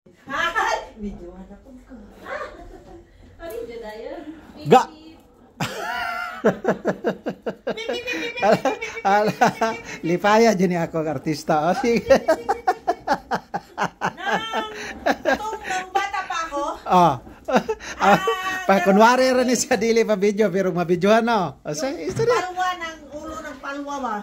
Hi! Videohan ako ka. Ano yung dayan? Ga! Lipaya dyan ako artista. O, sige. Nung bata pa ako, Pa kunwari rin siya dili pa video pero mabidyohan no. O, yung istorya. palwa ng ulo ng palwa ba?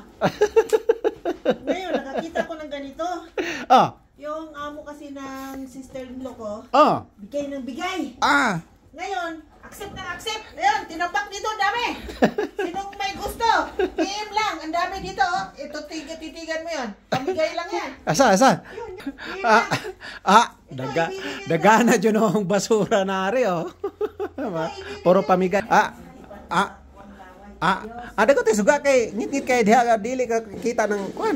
Ngayon, nakakita ko ng ganito. Oh. Yung amo kasi ng sister-in-law ko, Oh. bigay ng bigay. Ah. Ngayon, accept na accept. Ayun, tinabak dito, dami. Sinong may gusto? PM lang, ang dami dito. Oh. Ito, titigan mo yan. Pamigay lang yan. Asa. Yun, PM lang. Daga na dyan ang basura na ari oh. Puro pamigay. Ada ko tayo suga kay ngit kay diha dili ka kita ng kuan.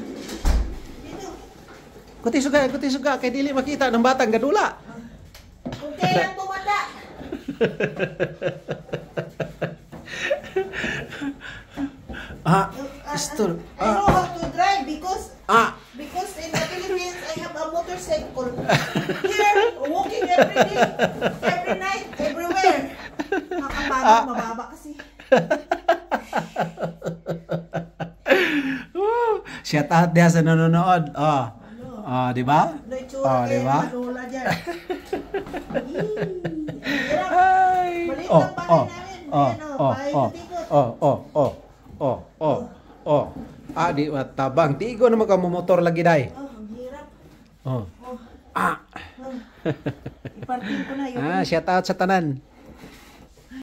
Kuti suga kay dili makita ng batang gadula. Kung kailan tumanda. Stol. I know how to drive because in the Philippines I have a motorcycle. Here, walking every day, every night, everywhere. Makapagod, mababa kasi. Shout out dia sa nanonood. Di ba? Di ba? Madula dyan. Ay. Maliit lang bahay namin. Di tabang. Tigo naman ka motor lagi day. Ang hirap. Oh. Ipartin ko na yun. Shout out sa tanan.